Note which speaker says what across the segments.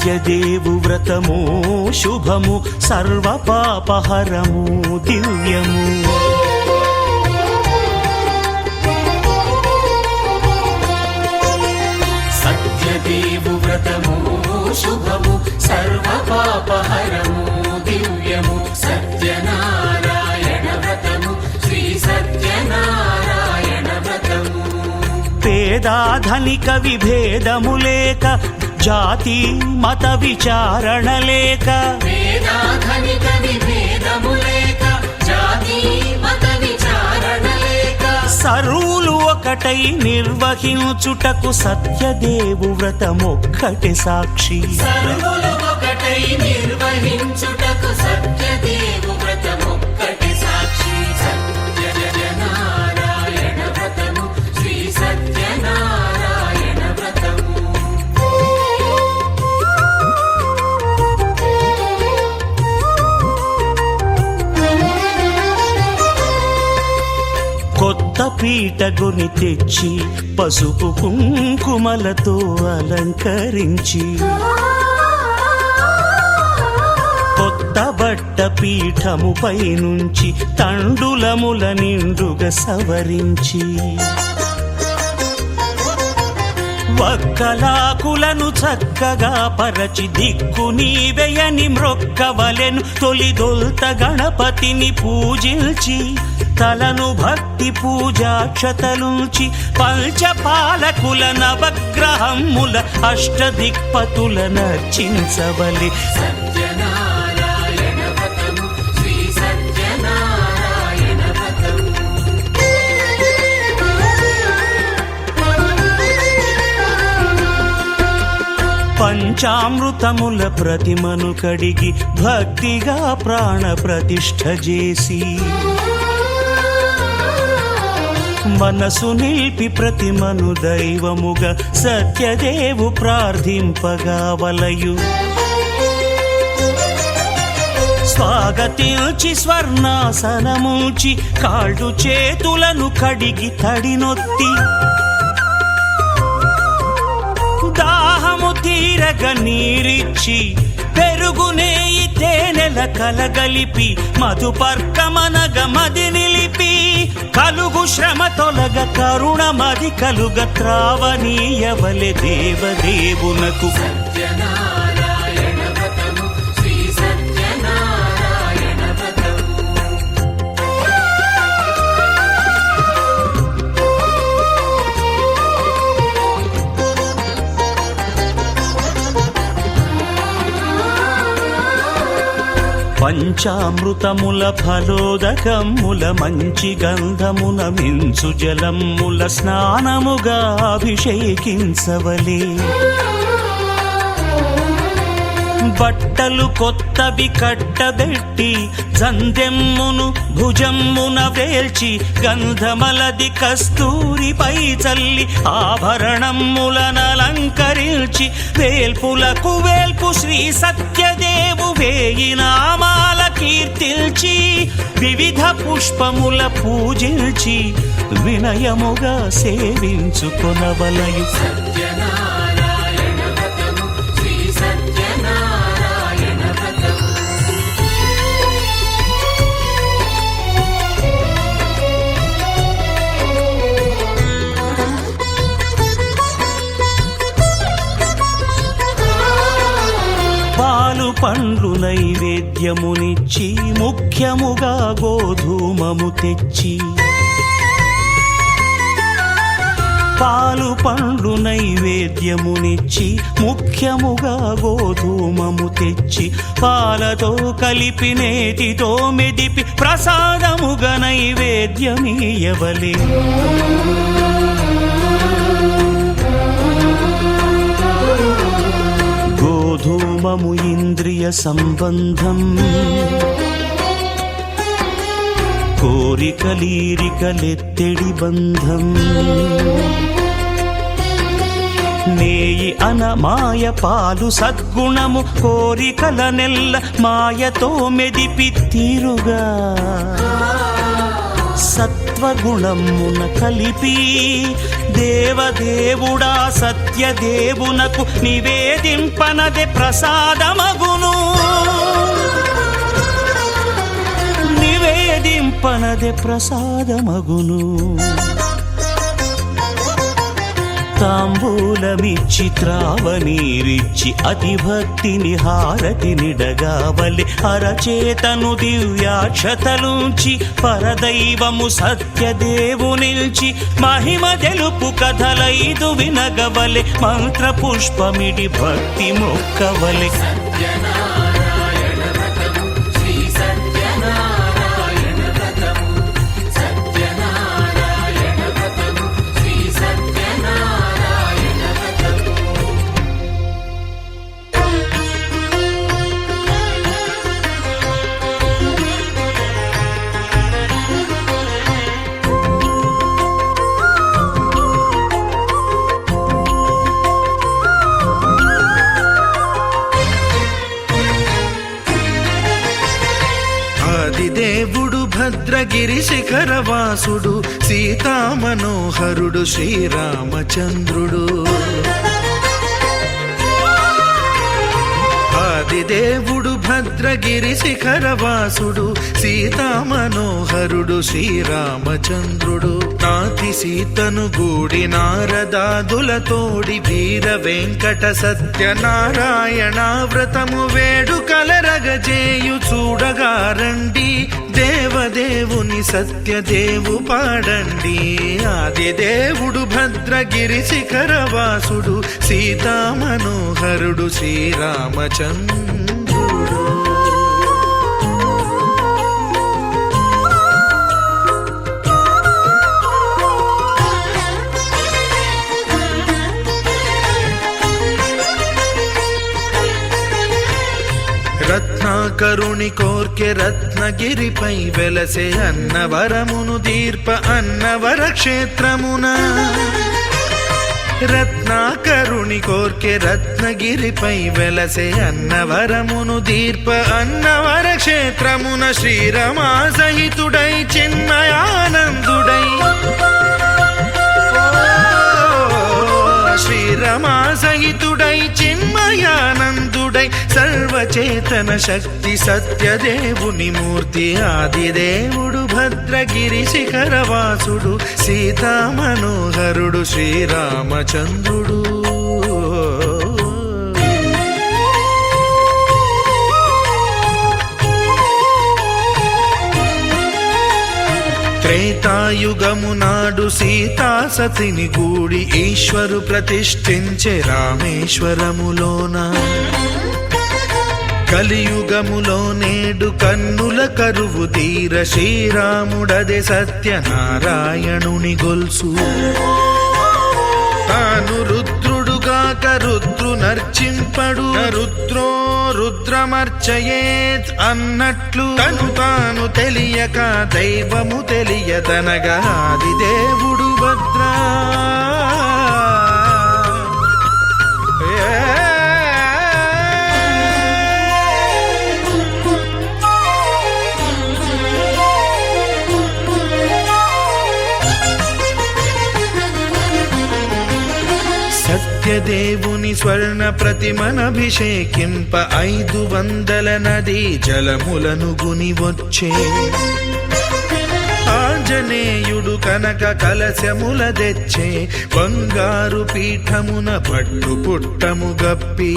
Speaker 1: సత్యదేవు వ్రతము శుభము సర్వపాపహరము దివ్యము.
Speaker 2: సత్యదేవు వ్రతము శుభము సర్వపాపహరము దివ్యము. సత్యనారాయణ వ్రతము శ్రీ సత్యనారాయణ వ్రతము.
Speaker 1: పేదాధనిక విభేదము లేక జాతి మత విచారణ లేక
Speaker 2: పేదాధనిక విభేదము లేక జాతి మత విచారణ లేక
Speaker 1: సర్వులు ఒకటై నిర్వహించుటకు సత్యదేవు వ్రతమొక్కటి సాక్షి.
Speaker 2: సర్వులు ఒకటై నిర్వహించుటకు సత్యదేవు వ్రతమొక్కటి సాక్షి. సత్యనారాయణ వ్రతము శ్రీ సత్యనారాయణ వ్రతము.
Speaker 1: కొత్త పీటగుని తెచ్చి పసుపు కుంకుమలతో అలంకరించి కొత్త బట్ట పీఠముపై నుంచి తండులముల నిండుగా సవరించి వక్కలాకులను చక్కగా పరచి దిక్కు నీవెయని మ్రొక్కవలెను. తొలిదొల్త గణపతిని పూజించి తలను భక్తి పూజాక్షతలుంచి పంచపాలకుల నవగ్రహముల అష్టదిక్పతుల నర్చించవలె.
Speaker 2: సత్యనారాయణ వ్రతము శ్రీ సత్యనారాయణ వ్రతము.
Speaker 1: పంచామృతముల ప్రతిమను కడిగి భక్తిగా ప్రాణ ప్రతిష్ఠ చేసి మనసు నిలిపి ప్రతిమను దైవముగా సత్యదేవు ప్రార్థింపగా వలయు. స్వాగతించి స్వర్ణాసనముంచి కాళ్ళు చేతులను కడిగి తడినొత్తి దాహము తీరగ నీరిచ్చి పెరుగు నేయి తేనెల కలగలిపి మధుపర్కమనగ మది నిలిపి కలుగు శ్రమ తొలగ కరుణ మది కలుగ త్రావనీయవలె దేవదేవునకు.
Speaker 2: సత్యనారాయణ వ్రతము శ్రీ సత్యనారాయణ వ్రతము.
Speaker 1: పంచామృతముల ఫలోదకముల మంచి గంధమున మించు జలముల స్నానముగా అభిషేకించవలే. బట్టలు కొత్తవి కట్టబెట్టి జందెమ్మును భుజమ్మున వేల్చి గంధమలది కస్తూరిపై చల్లి ఆభరణములనలంకరించి వేల్పులకు వేల్పు శ్రీ సత్యదేవు వేయి నామాల కీర్తిల్చి వివిధ పుష్పముల పూజించి వినయముగా సేవించుకొనవలయు.
Speaker 2: సత్యనారాయణ వ్రతము శ్రీ సత్యనారాయణ వ్రతము.
Speaker 1: పాలు పండ్లు నైవేద్యమునిచ్చి ముఖ్యముగా గోధూమము తెచ్చి పాలు పండ్లు నైవేద్యమునిచ్చి ముఖ్యముగా గోధూమము తెచ్చి పాలతో కలిపి నేతితో మెదిపి ప్రసాదముగా నైవేద్యమీయవలే. గోధూమము ఇంద్రియ సంబంధం కోరికలీరికలెత్తెడి బంధం నేయి అనమాయ పాలు సద్గుణము కోరికల నెల్ల మాయతో మెదిపి తీరుగా సత్య సత్వగుణమున కలిపి దేవదేవుడా సత్యదేవునకు నివేదింపనదే ప్రసాదమగును. నివేదింపనదే ప్రసాదమగును. తాంబూలమిచ్చి త్రావనీరిచ్చి అతిభక్తిని హారతినిడగావలి అరచేతను దివ్యాక్షతలుంచి పరదైవము సత్యదేవునిల్చి మహిమ తెలుపు కథలైదు వినగవలె మంత్ర పుష్పమిడి భక్తి మొక్కవలె.
Speaker 2: సత్యనారాయణ వ్రతము శ్రీ సత్యనారాయణ వ్రతము సత్యనారాయణ వ్రతము శ్రీ సత్యనారాయణ వ్రతము.
Speaker 3: ఆదిదేవుడు భద్రగిరి శిఖరవాసుడు సీతామనోహరుడు శ్రీరామచంద్రుడు. ఆదిదేవుడు భద్రగిరి శిఖరవాసుడు సీతామనోహరుడు శ్రీరామచంద్రుడు. నాతి సీతను గూడి నారదాదులతోడి వీర వెంకట సత్యనారాయణ వ్రతము వేడుకలరగజేయు చూడగారండి దేవదేవుని సత్యదేవు పాడండి. ఆదిదేవుడు భద్రగిరి శిఖరవాసుడు సీతామనోహరుడు శ్రీరామచంద్రుడు. రత్నాకరుని కోర్కె రత్నగిరిపై వెలసే అన్నవరమును దీర్ప అన్నవర క్షేత్రమున. రత్నాకరుని కోర్కె రత్నగిరిపై వెలసే అన్నవరమును దీర్ప అన్నవర క్షేత్రమున శ్రీరమా సహితుడై చిన్మయానందుడై శ్రీరమా సహితుడై చిన్మయానందుడై సర్వచేతన శక్తి సత్యదేవుని మూర్తి ఆదిదేవుడు భద్రగిరి శిఖరవాసుడు సీతామనోహరుడు శ్రీరామచంద్రుడు. త్రేతాయుగము నాడు సీతా సతిని గూడి ఈశ్వరు ప్రతిష్ఠించే రామేశ్వరములోన. కలియుగములో నేడు కన్నుల కరువు తీర శ్రీరాముడదే సత్యనారాయణుని గొల్సు. తాను రుద్రుడుగాక రుద్రు నర్చింపడు రుద్రో రుద్రమర్చయేత్ అన్నట్లు తను తాను తెలియక దైవము తెలియదనగా ఆదిదేవుడు భద్రా. సత్యదేవుని స్వర్ణ ప్రతిమనభిషేకింప 500 నదీ జలములను గుని వచ్చే. ఆంజనేయుడు కనక కలశముల తెచ్చే బంగారు పీఠమున పట్టు పుట్టము గప్పి.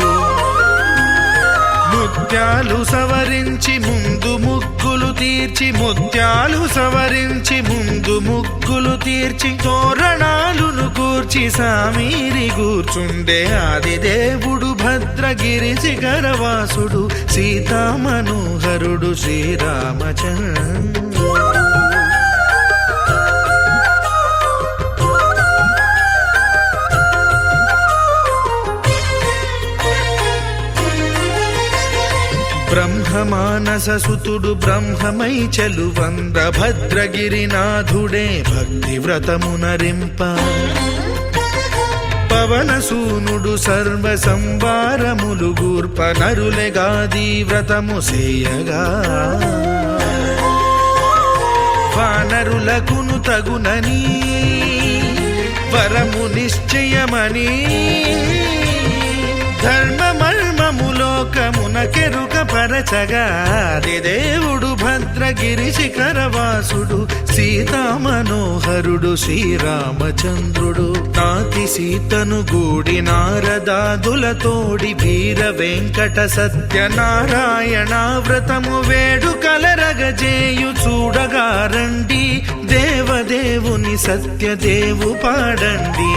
Speaker 3: ముత్యాలు సవరించి ముందు ముగ్గులు తీర్చి ముత్యాలు సవరించి ముందు ముగ్గులు తీర్చి తోరణాలును కూర్చి సామీరి కూర్చుండే ఆదిదేవుడు భద్రగిరి శిఖరవాసుడు సీతామనోహరుడు శ్రీరామచంద్రుడు. బ్రహ్మమానస సుతుడు బ్రహ్మమై చెలువంద భద్రగిరినాథుడే భక్తి వ్రతమునరింప. పవనసూనుడు సర్వ సంవారములు గూర్ప నరులెగాది వ్రతము సేయగా. వానరులకును తగునని వరము నిశ్చయమని ధర్మమర్మము లోకమునకెరుక పరచగా దేవుడు భద్రగిరి శిఖరవాసుడు సీతామనోహరుడు శ్రీరామచంద్రుడు నాతి సీతను గూడి నారదాదులతోడి వీర వెంకట సత్యనారాయణ వ్రతము వేడుకలరగజేయు చూడగా రండి దేవదేవుని సత్యదేవు పాడండి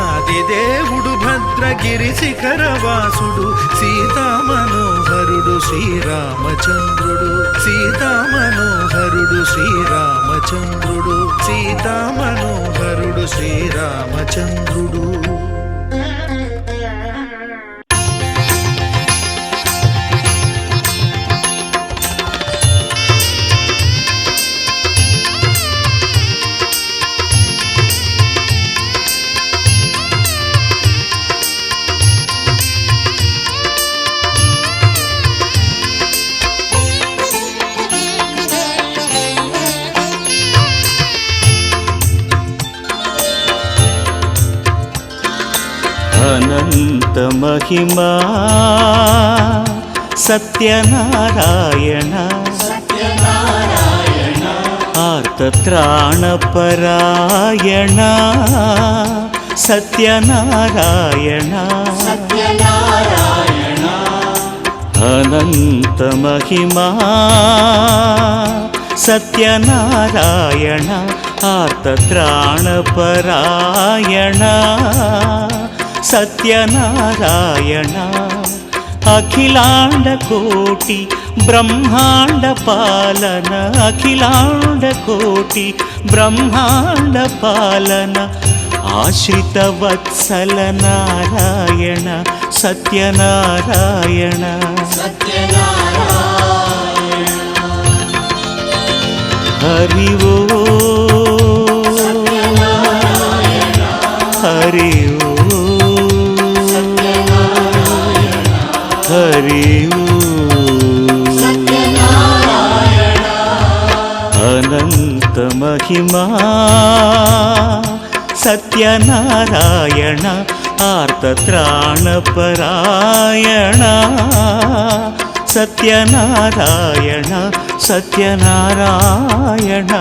Speaker 3: ఆదిదేవుడు భద్రగిరి శిఖరవాసుడు సీతామనోహరుడు శ్రీరామచంద్రుడు సీతామనోహరుడు శ్రీరామచంద్రుడు సీతామనోహరుడు శ్రీరామచంద్రుడు
Speaker 1: అనంత మహిమా సత్యనారాయణ ఆర్తత్రాణపరాయణ సత్యనారాయణ అనంత మహిమా సత్యనారాయణ ఆర్తత్రాణపరాయణ సత్యనారాయణ అఖిలాండ కోటి బ్రహ్మాండ పాలన అఖిలాండ కోటి బ్రహ్మాండ పాలన ఆశ్రిత వత్సల నారాయణ సత్యనారాయణ హరి ఓ హరి ఓ హరి అనంత మహిమా సత్యనారాయణ ఆర్తత్రాణపరాయణ సత్యనారాయణ సత్యనారాయణ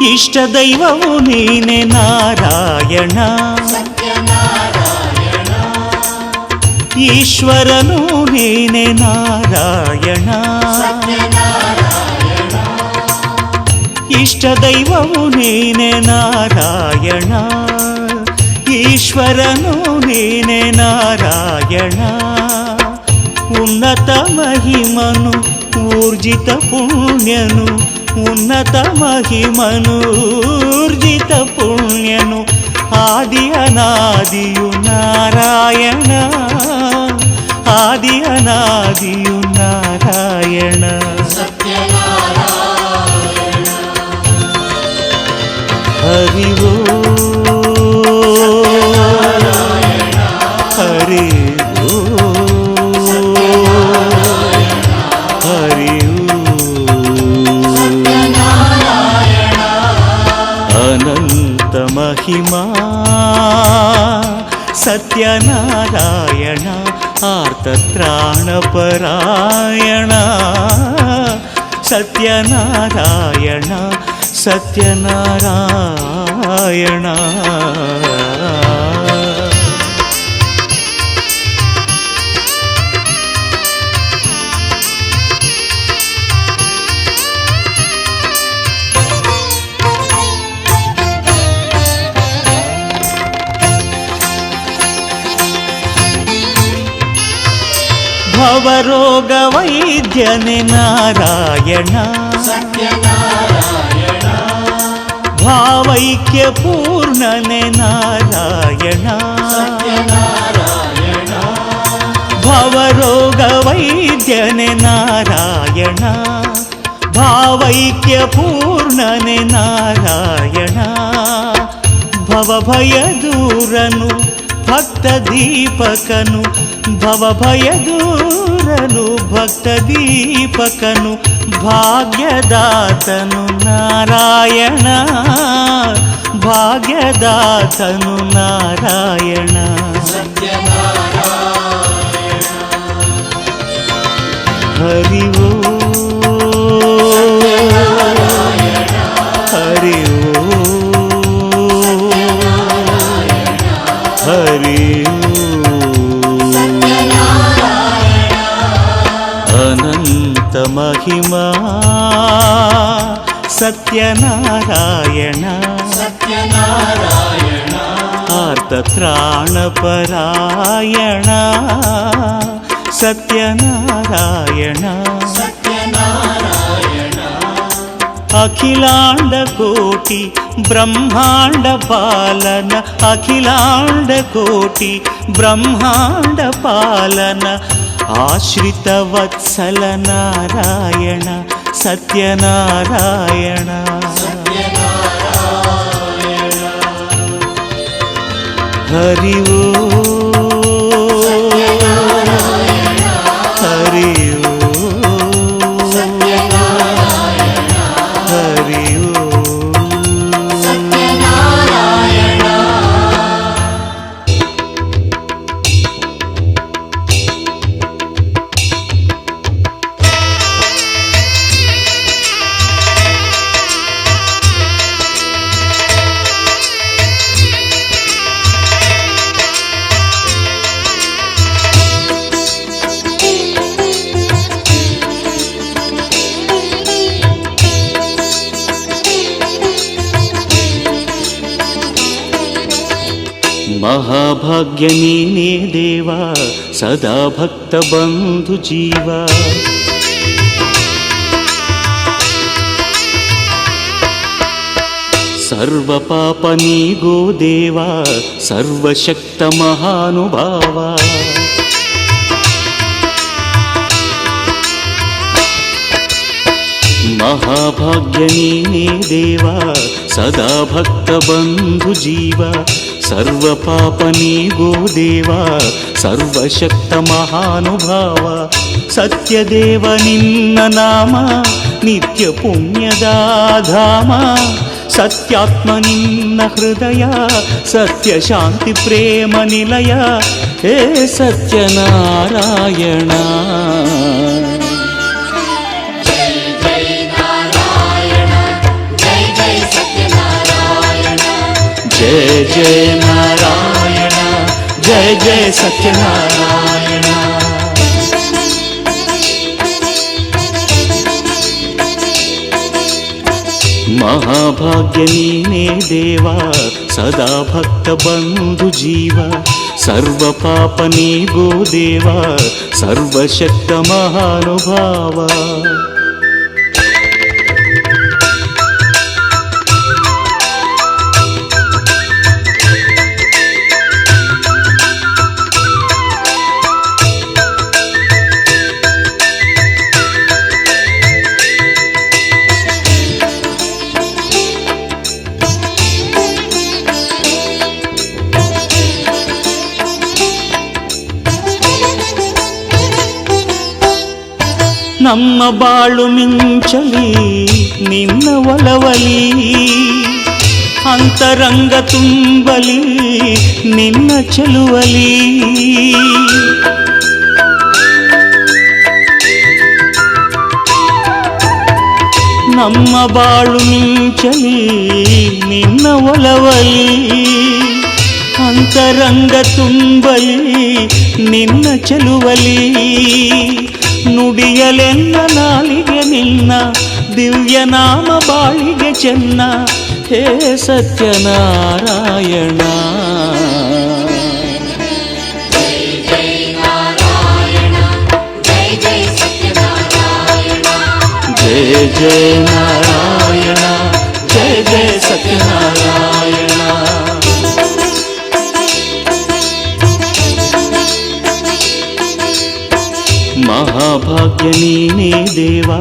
Speaker 1: ఇష్టదైవము నీనే నారాయణ ఈశ్వరను నీనే నారాయణ ఇష్టదైవము నీనే నారాయణ ఈశ్వరను నీనే నారాయణ ఉన్నత మహిమను ఊర్జిత పుణ్యను ఉన్నత మహిమను ఊర్జిత పుణ్యను ఆది అనాదియు నారాయణ ఆది అనాదియు నారాయణ హరి ఓ హరి ఓ హరి అనంత మహిమా సత్యనారాయణ ఆర్తత్రాణపరాయణ సత్యనారాయణ సత్యనారాయణ భవరోగ వైద్యని నారాయణ ಭಾವೈಕ್ಯ ಪೂರ್ಣನೆ ನಾರಾಯಣ ಭವರೋಗ ವೈದ್ಯನೆ ನಾರಾಯಣ ಭಾವೈಕ್ಯ ಪೂರ್ಣನೆ ನಾರಾಯಣ ಭವಭಯ ದೂರನು ಭಕ್ತ ದೀಪಕನು ಭವಭಯ ದೂರನು ಭಕ್ತ ದೀಪಕನು ಭಾಗ್ಯದಾತನು ನಾರಾಯಣ ಭಾಗ್ಯದಾತನು ನಾರಾಯಣ ಹರಿ ಓ ಹರಿ ಓ ಹರಿ ಅನಂತ ಮಹಿಮಾ ಸತ್ಯನಾರಾಯಣ ಆರ್ತತ್ರಾಣಪರಾಯಣ ಸತ್ಯನಾರಾಯಣ ಅಖಿಲಾಂಡ ಕೋಟಿ ಬ್ರಹ್ಮಾಂಡ ಪಾಲನ ಅಖಿಲಾಂಡ ಕೋಟಿ ಬ್ರಹ್ಮಾಂಡ ಪಾಲನ ಆಶ್ರಿತ ವತ್ಸಲ ನಾರಾಯಣ ಸತ್ಯನಾರಾಯಣ ಹರಿ ಓ ಹರಿ ಓ ಹರಿ ಓ ಮಹಾಭಾಗ್ಯ ನೀನೇ ದೇವ ಸದಾ ಭಕ್ತ ಬಂಧು ಜೀವ ಸರ್ವ ಪಾಪ ನೀಗೋ ದೇವ ಸರ್ವಶಕ್ತ ಮಹಾನುಭಾವ ಮಹಾಭಾಗ್ಯ ನೀನೇ ದೇವ ಸದಾ ಭಕ್ತ ಬಂಧು ಜೀವ ಸರ್ವ ಪಾಪ ನೀಗೋ ದೇವ ಸರ್ವಶಕ್ತ ಮಹಾನುಭಾವ ಸತ್ಯದೇವ ನಿನ್ನ ನಾಮ ನಿತ್ಯ ಪುಣ್ಯದ ಧಾಮ ಸತ್ಯಾತ್ಮ ನಿನ್ನ ಹೃದಯ ಸತ್ಯ ಶಾಂತಿ ಪ್ರೇಮ ನಿಲಯ ಹೇ ಸತ್ಯನಾರಾಯಣ जय जय नारायण जय जय सत्यनारायण महाभाग्य नीने देवा सदा भक्त बंधु जीव सर्व पाप नीगो देवा सर्वशक्त महानुभाव ನಮ್ಮ ಬಾಳು ಮಿಂಚಲಿ ನಿನ್ನ ಒಲವಲಿ ಅಂತರಂಗ ತುಂಬಲಿ ನಿನ್ನ ಚೆಲುವಲಿ ನಮ್ಮ ಬಾಳು ಮಿಂಚಲಿ ನಿನ್ನ ಒಲವಲಿ ಅಂತರಂಗ ತುಂಬಲಿ ನಿನ್ನ ಚೆಲುವಲಿ ನುಡಿಯಲೆನ್ನ ನಾಲಿಗೆ ನಿನ್ನ ದಿವ್ಯ ನಾಮ ಬಾಳಿಗೆ ಚೆನ್ನ ಹೇ ಸತ್ಯನಾರಾಯಣ जय जय नारायण जय जय सत्य సత్యనారాయణ. మహాభాగ్య నీనే దేవా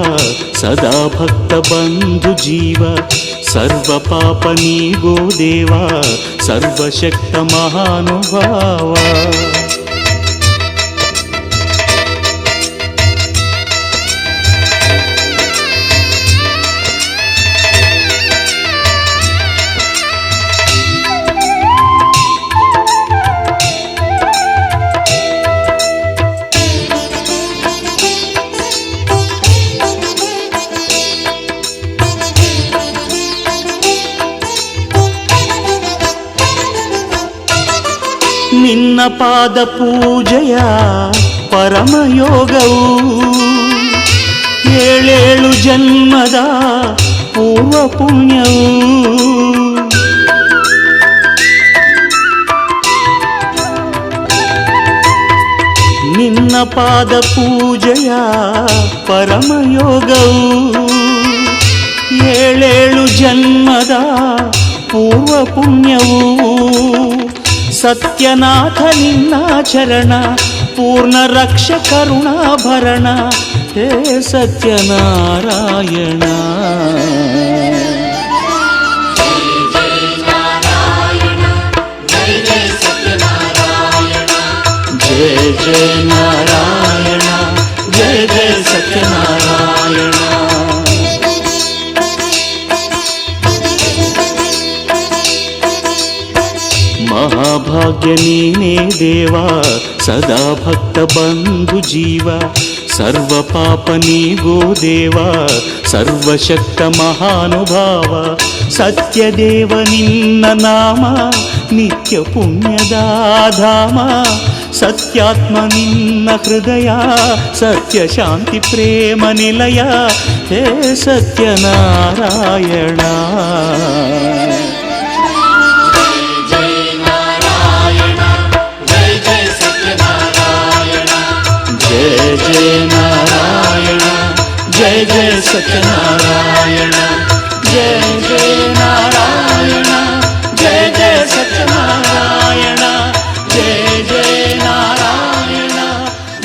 Speaker 1: సదా భక్త బంధు జీవ, సర్వ పాప నీగో దేవా సర్వశక్త మహానుభావ. ನಿನ್ನ ಪಾದ ಪೂಜೆಯ ಪರಮಯೋಗವು, ಏಳೇಳು ಜನ್ಮದ ಪೂರ್ವ ಪುಣ್ಯವು. ನಿನ್ನ ಪಾದ ಪೂಜೆಯ ಪರಮಯೋಗವು, ಏಳೇಳು ಜನ್ಮದ ಪೂರ್ವ ಪುಣ್ಯವು. ಸತ್ಯನಾಥ ನಿನ್ನ ಚರಣ ಪೂರ್ಣ ರಕ್ಷ ಕರುಣಾಭರಣ, ಹೇ ಸತ್ಯನಾರಾಯಣ. ಜಯ ಜಯ ನಾರಾಯಣ, ಜಯ ಜಯ ಸತ್ಯನಾರಾಯಣ. ಮಹಾಭಾಗ್ಯ ನೀನೇ ದೇವಾ ಸದಾ ಭಕ್ತ ಬಂಧು ಜೀವ, ಸರ್ವ ಪಾಪ ನೀಗೋ ದೇವಾ ಸರ್ವಶಕ್ತ ಮಹಾನುಭಾವ. ಸತ್ಯದೇವ ನಿನ್ನ ನಾಮ ನಿತ್ಯ ಪುಣ್ಯದ ಧಾಮ, ಸತ್ಯಾತ್ಮ ನಿನ್ನ ಹೃದಯ ಸತ್ಯ ಶಾಂತಿ ಪ್ರೇಮ ನಿಲಯ, ಹೇ ಸತ್ಯನಾರಾಯಣ. जय जय नारायण, जय जय सत्यनारायण. जय जय नारायण, जय जय सत्यनारायण. जय जय नारायण,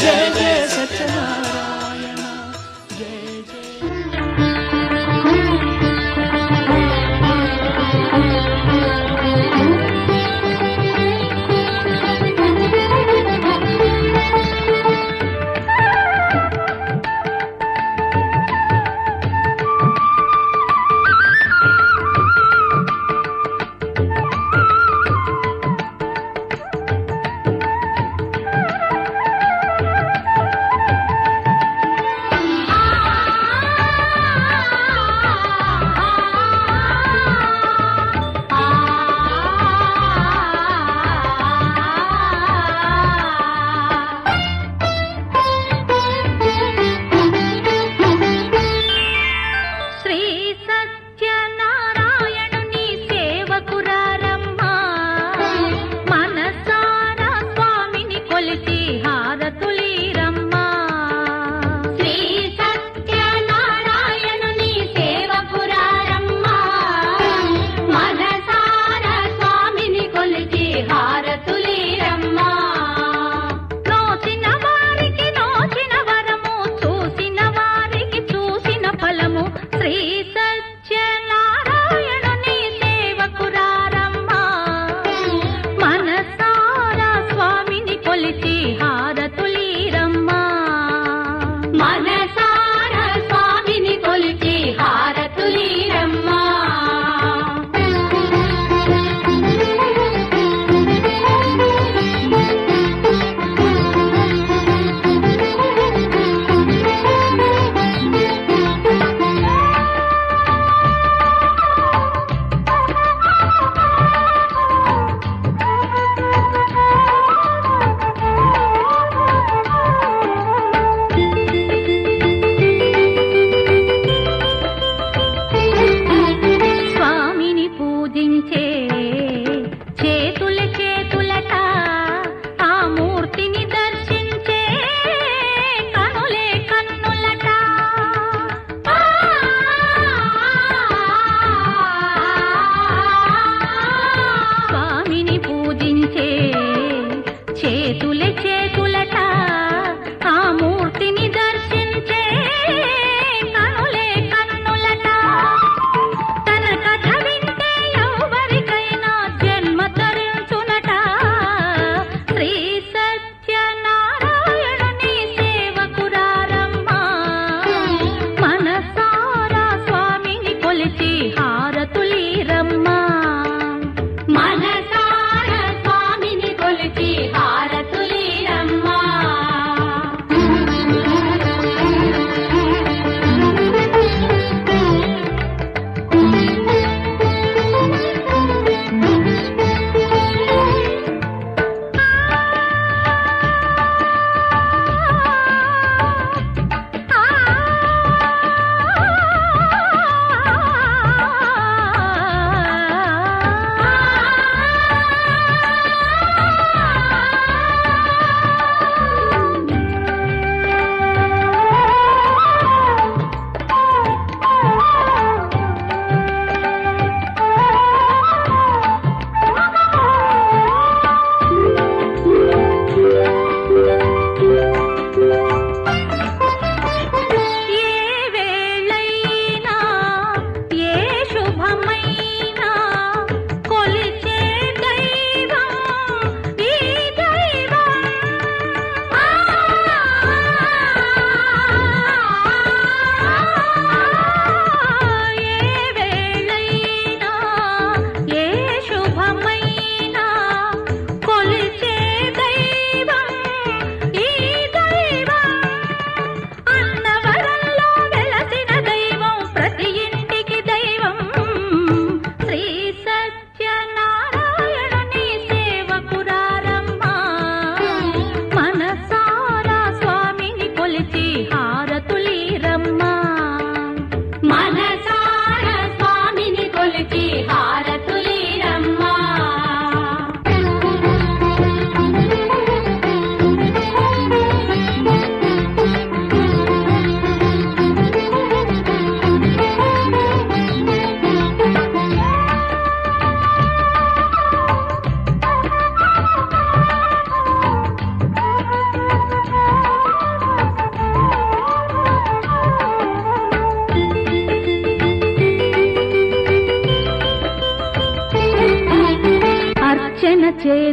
Speaker 1: जय जय सत्यनारायण. जय जय.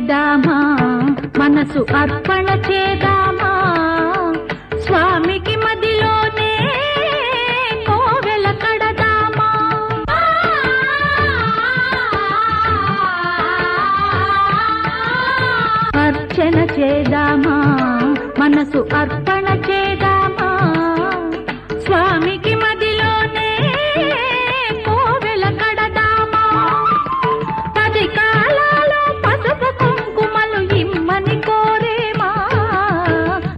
Speaker 4: చేదామా మనసు అర్పణ చేదామా స్వామికి మదిలోనే కోవెల కడదామా అర్చన చేదామా మనసు అర్పణ చేదామా స్వామికి మదిలోనే కోవెల కడదామా 10 కాలాలో పసుపు కుంకుమలు ఇమ్మని కోరేమా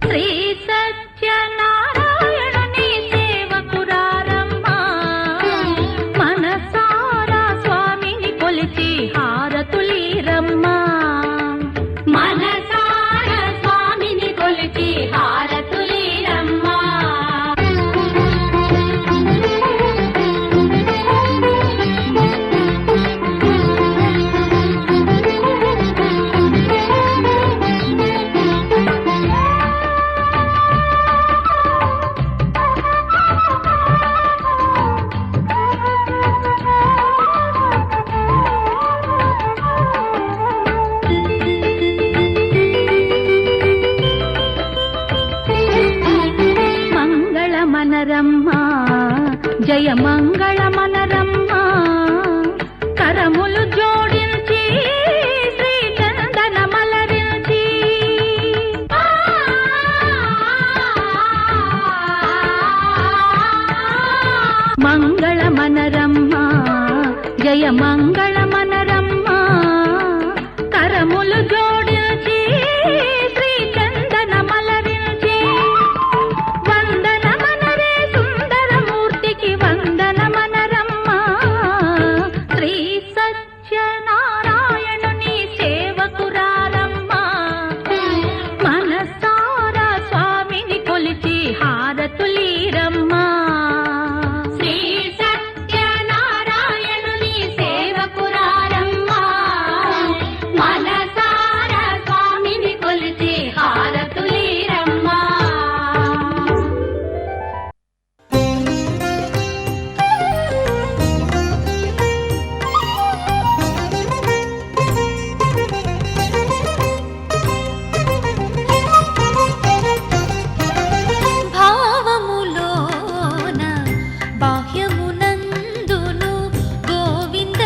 Speaker 4: శ్రీ సత్యనారాయణుని సేవకురారమ్మా మనసారా స్వామిని కొలిచి హారతులీరమ్మా మనసారా స్వామిని కొలిచి హారతులీరమ్మా మంగళమనరమ్మా జయ మంగళమనరమ్మా కరములు జోడించి శ్రీ చందనమలరించి మంగళమనరమ్మా జయ మంగళమనరమ్మా కరములు జోడించి శ్రీ చందనమలరించి వందనమనరే సుందరమూర్తికి వందనమనరమ్మా శ్రీ సత్యనారాయణుని సేవకురారమ్మా మనసారా స్వామిని కొలిచి హారతులీరమ్మా శ్రీ సత్యనారాయణుని సేవకురారమ్మా మనసారా స్వామిని కొలిచి హారతులీరమ్మా భావములోన బాహ్యమునందును గోవింద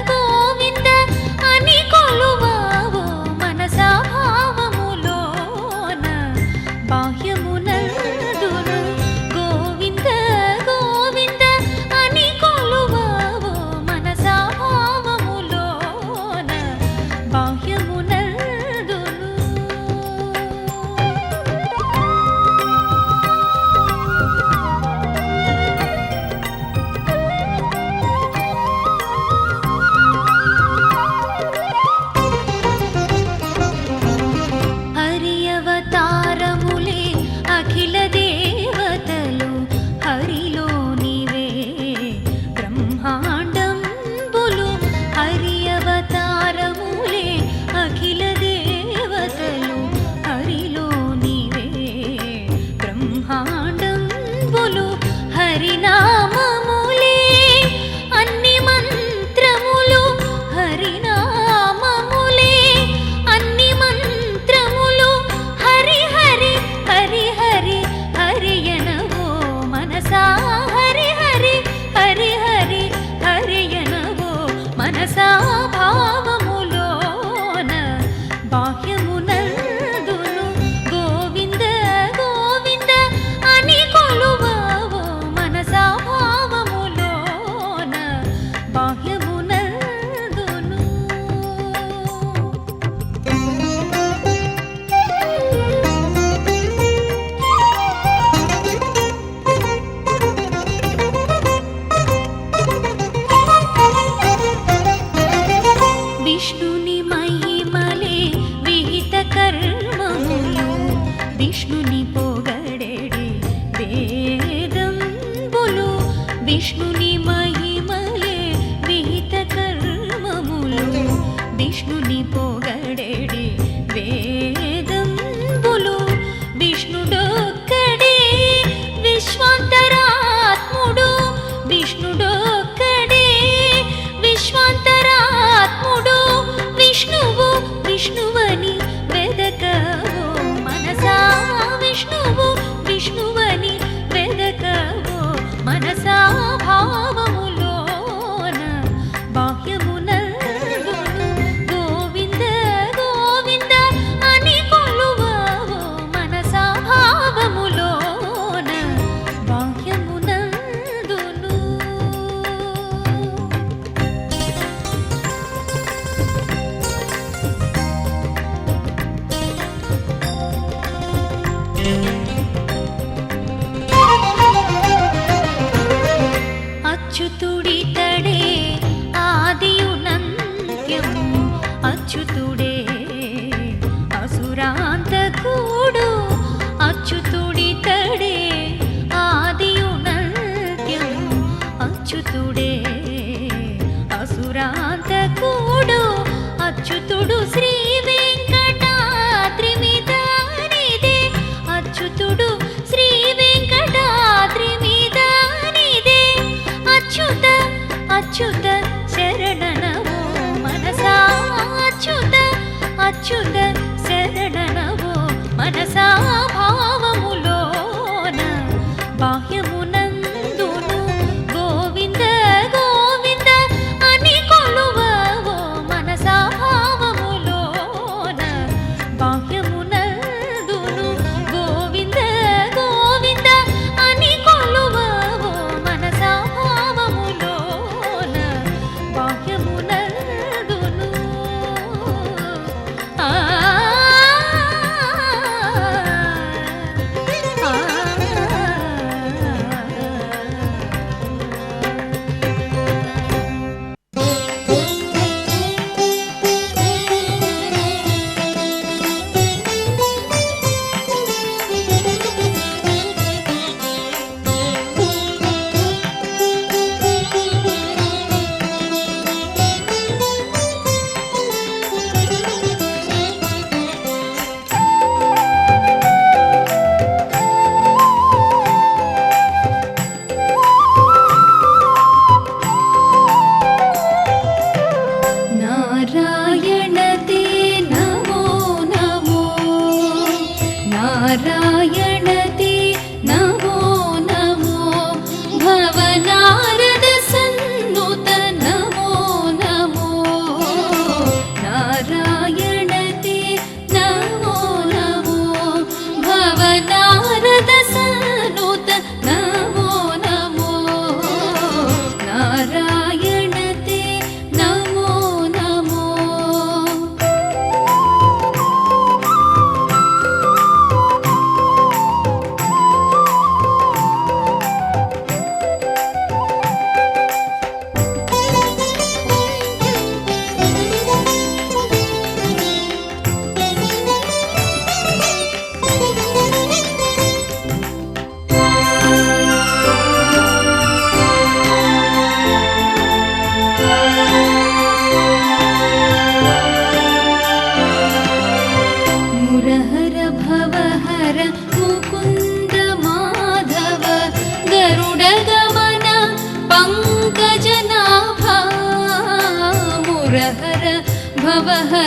Speaker 4: గోవింద అని కొలువావో మనసా భావములోన బాహ్యమునందును గోవింద గోవింద అని కొలువావో మనసా భావములోన బాహ్యమునందును హరి అవతారములే అఖిల దేవతలు హరిలో నీవే బ్రహ్మాండంబులు హరి అవతారములే అఖిల దేవతలు హరిలో నీవే బ్రహ్మాండంబులు హరినామములే అన్ని మంత్రములు హరినామములే అన్ని మంత్రములు హరి హరి హరి హరి హరియనవో మనసా హరి హరి హరి హరి హరియనవో మనసా భావములోన బాహ్యమునందును గోవింద గోవింద అని కొలువావో మనసా భావములోన బాహ్యమునందును విష్ణుని మహిమలే విహిత కర్మములు విష్ణుని పొగడెడి వేదంబులు విష్ణుని మహిమలే విహిత కర్మములు విష్ణుని పొగడెడి వేదంబులు విష్ణుడొక్కడే విశ్వాంతరాత్ముడు విష్ణుడొక్కడే విశ్వాంతరాత్ముడు విష్ణువు విష్ణువు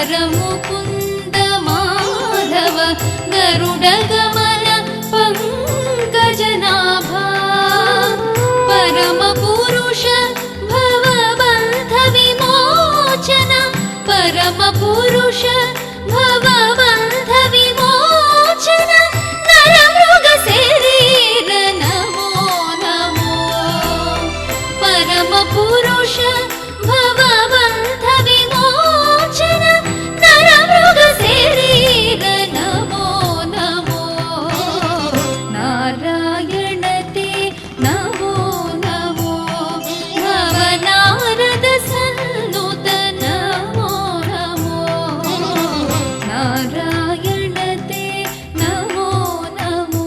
Speaker 4: वरमुकुन्द माधव गरुडगमन पङ्कजनाभा परमपुरुष भवबन्ध विमोचन परमपुरुष भवबन्ध विमोचन नरमृगशरीर नमो नमो परमपुरुष भवबन्ध विमोचन नरमृगशरीर नमो नमो नारायण ते नमो नमो भवनारद सन्नुत नमो नमो नारायण ते नमो नमो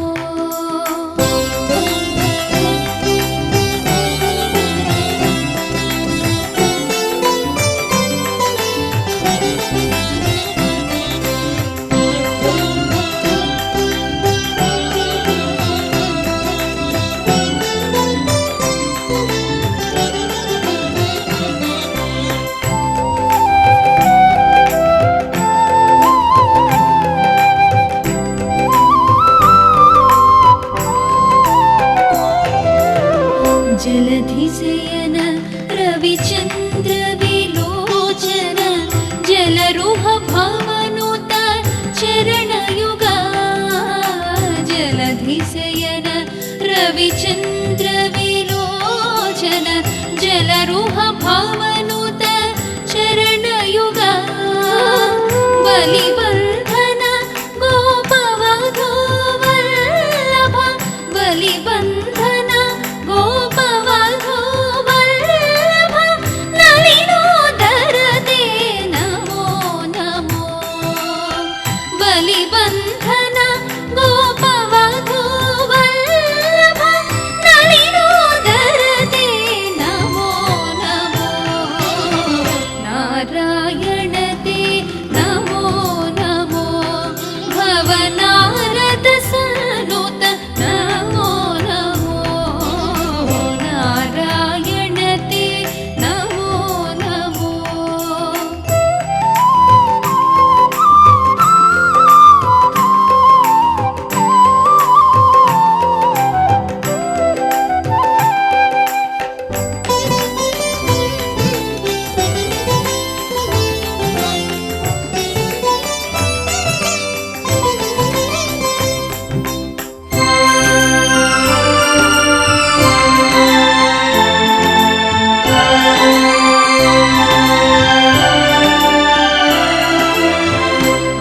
Speaker 4: जलधिशयन रविचन्द्र विलोचन जलरुह भवनुत चरणयुगा जलधिशयन रविचन्द्र विलोचन जलरुह भवनुत चरणयुगा बलिबन्धन गोपवधू वल्लभ बलिबन्धन गोपवधू वल्लभ नलिनोदर ते नमो नमो बलिबन्धन गोपवधू वल्लभ नलिनोदर ते नमो नमो नारायण ते नमो नमो भवनारद सन्नुत नमो नमो नारायण ते नमो नमो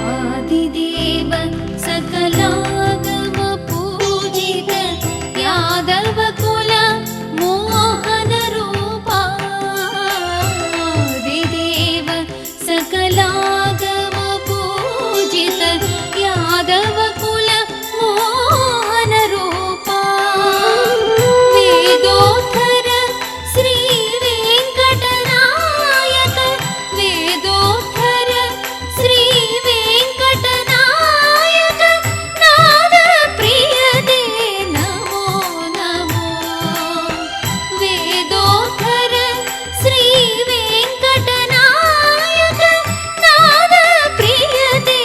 Speaker 4: आदिदेव सकलागम पूजित यादव कुल मोहन रूपा आदिदेव सकलागम पूजित यादव कुल मोहन रूपा वेदोत्तर श्री वेङ्कटनायक वेदोत्तर श्री वेङ्कटनायक नाद प्रिय ते नमो नमो वेदोत्तर श्री वेङ्कटनायक नाद प्रिय ते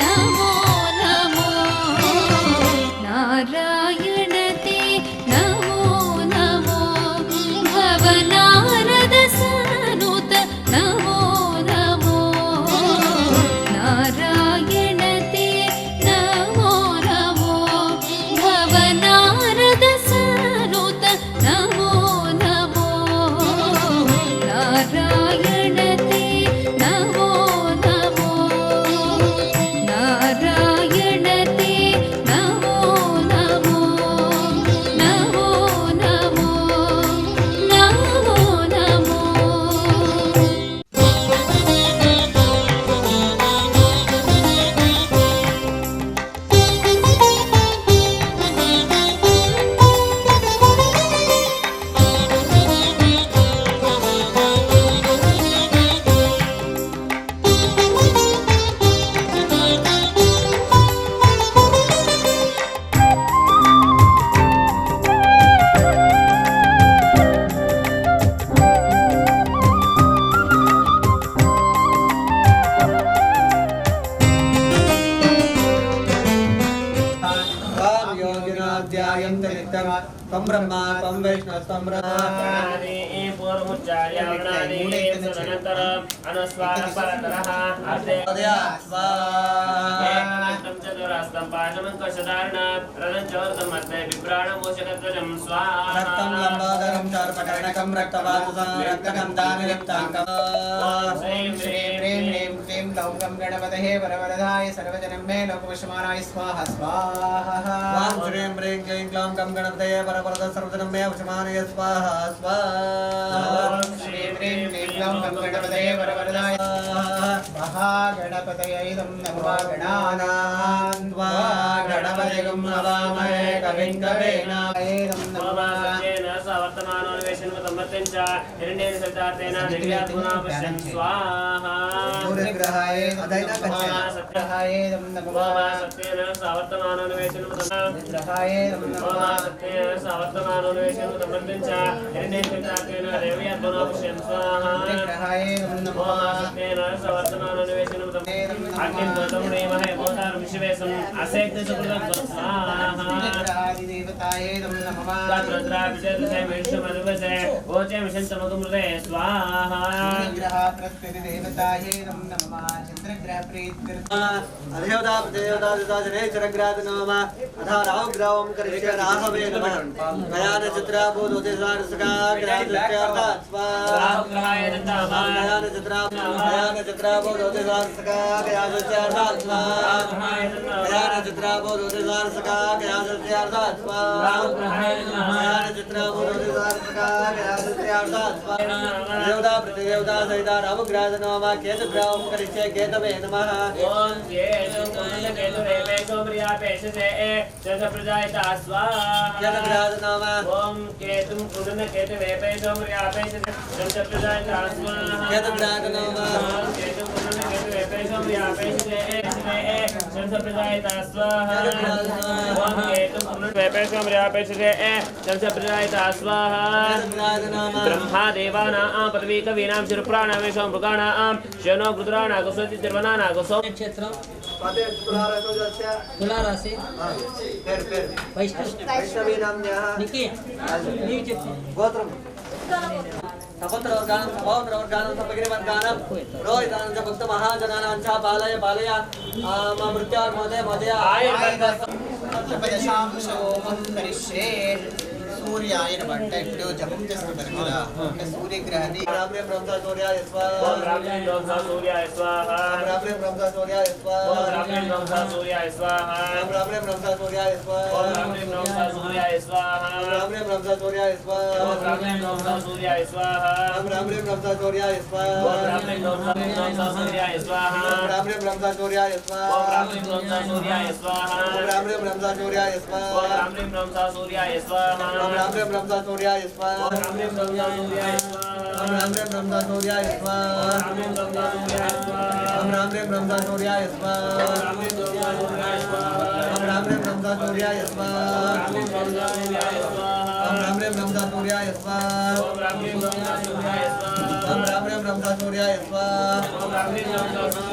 Speaker 4: नमो नमो नारायण ते नमो नमो भवनारद सन्नुत नमो नमो नारायण ते नमो नमो भवनारद सन्नुत नमो नमो नारायण ते नमो नमो नारायण ते नमो नमो
Speaker 5: ध्यायन्ति नित्यं त्वं ब्रह्मा त्वं वैष्णवस्त्वं
Speaker 2: प्राणादि पूर्वमुच्चार्य वर्णादि तदनन्तरम् अनुस्वारः परतरः अर्धे एकं चतुरस्तं पाशमङ्कषधारणं रदञ्चोर्धं मध्ये बिभ्राणमोषकध्वजं स्वाहा
Speaker 5: रक्तं लम्बोदरं चारुपटर्णकं रक्तवासुसं रक्तकं दानलिप्ताङ्कम्
Speaker 2: श्रीं
Speaker 5: श्रीं ह्रीं ह्रीं क्लीं लौं गं गणपतये वरवरदाय सर्वजनं मे लोकविश्वमानाय स्वाहा स्वाहा ॐ श्रीं ह्रीं क्लीं लौं गं गणपतये वरवरद सर्वजनं मे वशमानाय स्वाहा स्वाहा ॐ श्रीं ह्रीं क्लीं लौं गं गणपतये वरवरदाय स्वाहा गणपतये इदं नमो गणानां त्वा गणपतिगं नमामहे कविं कवीनायेदं नमः सूर्यग्रहाय अदैना सत्यग्रहाय नमः ग्रहाय नमः ग्रहाय देवताय नमः ग्रह प्रत्यति देवताय नमः चंद्रग्रह प्रीत्यर्थम अधेवता देवता जने चरग्राद नमः अधा राव ग्रावम करिष्य राघवे नमः गयान चित्राबोधोते सारसका ग्राहत्यार्थ स्वाहा गयान चित्राबोधोते सारसका ग्राहत्यार्थ स्वाहा गयान चित्राबोधोते सारसका ग्राहत्यार्थ स्वाहा गयान चित्राबोधोते सारसका ग्राहत्यार्थ स्वाहा देवता प्रतिदेवता सहिता रामग्राह नमः केतुग्रावम करिष्य केतवे नमः
Speaker 2: ओम केतुरेवे सोमर्यापेशसे चन्द्रप्रजायता स्वाहा
Speaker 5: केतुग्राह नमः
Speaker 2: ओम केतुं कुंडन केतुवेपे सोमर्यापेशसे चन्द्रप्रजायता स्वाहा
Speaker 5: केतुग्राह नमः
Speaker 2: ओम केतुं कुंडन केतुवेपे सोमर्यापेशसे चन्द्रप्रजायता स्वाहा ओम केतुं कुंडन केतुवेपे सोमर्यापेशसे चन्द्रप्रजायता स्वाहा
Speaker 5: केतुग्राह नमः
Speaker 2: ब्रह्मा देवानां पदवी कवीनां शिरप्राणामेषां मृगाणां शनो रुद्राणां गोसति तिर्वनानां गोसौ
Speaker 6: क्षेत्र
Speaker 5: पते तुलारासोजस्य
Speaker 6: तुला राशि
Speaker 5: पेर वैष्णवी नाम्न्याः
Speaker 6: निकी नी చెప్పు
Speaker 5: गोत्रम् तपत्रवर्गानं सभावत्रवर्गानं सपगिरिवर्गानं रोहितानं च भक्तमहाजनानां च पालय मृत्यार्मोदय मोदय पञ्चपदशांशोमं करिष्ये सूर्याय नमः ఇప్పుడు జపం చేస్తున్నారు కదా సూర్యగ్రహాన్ని రామ్రే బ్రహ్మ సూర్యాయ స్వాహా
Speaker 2: ఓం రామ్రే బ్రహ్మ సూర్యాయ స్వాహా
Speaker 5: రామ్రే బ్రహ్మ సూర్యాయ స్వాహా
Speaker 2: ఓం రామ్రే బ్రహ్మ సూర్యాయ స్వాహా
Speaker 5: రామ్రే బ్రహ్మ సూర్యాయ స్వాహా
Speaker 2: ఓం రామ్రే బ్రహ్మ సూర్యాయ స్వాహా
Speaker 5: రామ్రే బ్రహ్మ సూర్యాయ స్వాహా
Speaker 2: ఓం రామ్రే బ్రహ్మ సూర్యాయ స్వాహా
Speaker 5: రామ్రే బ్రహ్మ సూర్యాయ స్వాహా
Speaker 2: ఓం రామ్రే బ్రహ్మ సూర్యాయ స్వాహా
Speaker 5: రామ్రే బ్రహ్మ సూర్యాయ స్వాహా
Speaker 2: ఓం రామ్రే బ్రహ్మ సూర్యాయ స్వాహా
Speaker 5: రామ్రే బ్రహ్మ సూర్యాయ స్వాహా
Speaker 2: ఓం రామ్రే బ్రహ్మ సూర్యాయ స్వాహా
Speaker 5: రామ్రే బ్రహ్మ సూర్యాయ స్వాహా
Speaker 2: ఓం రామ్రే బ్రహ్మ సూర్యాయ స్వాహా
Speaker 5: రామ్రే బ్రహ్మ సూర్యాయ స్వాహా
Speaker 2: రామ్రే బ్రహ్మ సూర్యాయ స్వాహా
Speaker 5: రామ్రే బ్రహ్మ సూర్యాయ స్వాహా రామ్రే బ్రహ్మ సూర్యాయ స్వాహా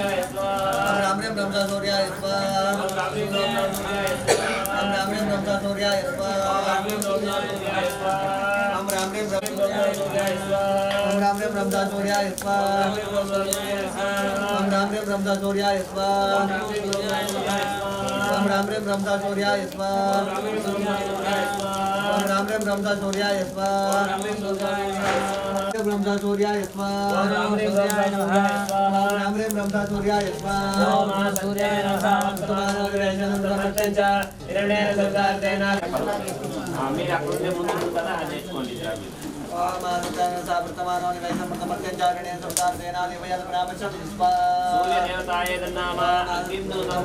Speaker 2: ఓం రామ్రే బ్రహ్మ సూర్యాయ స్వాహా
Speaker 5: రామ్రే బ్రహ్మ సూర్యాయ స్వాహా
Speaker 2: ఓం రామ్రే బ్రహ్మ సూర్యాయ స్వాహా
Speaker 5: రామ్రే బ్రహ్మ సూర్యాయ స్వాహా
Speaker 2: రామ్రే బ్రహ్మ సూర్యాయ స్వాహా
Speaker 5: రామ్రే బ్రహ్మ సూర్యాయ స్వాహా
Speaker 2: రామ్రే బ్రహ్మ సూర్యాయ స్వాహా
Speaker 5: రామ్రే బ్రహ్మ సూర్యాయ స్వాహా రామ్రే బ్రహ్మ సూర్యాయ స్వాహా రామ్రే బ్రహ్మ సూర్యాయ స్వాహా రామ్రే బ్రహ్మ సూర్యాయ స్వాహా బ్రహ్మ సూర్యాయ స్వాహా
Speaker 2: రామ్రే బ్రహ్మ సూర్యాయ స్వాహా
Speaker 5: రామ్రే బ్రహ్మ సూర్యాయ స్వాహా
Speaker 2: ఓం సూర్యాయ నమః మీరు అక్కడ ముందు కదా అది నేర్చుకోండి సూర్య దేవతాయ నమః అగ్నిం దూతం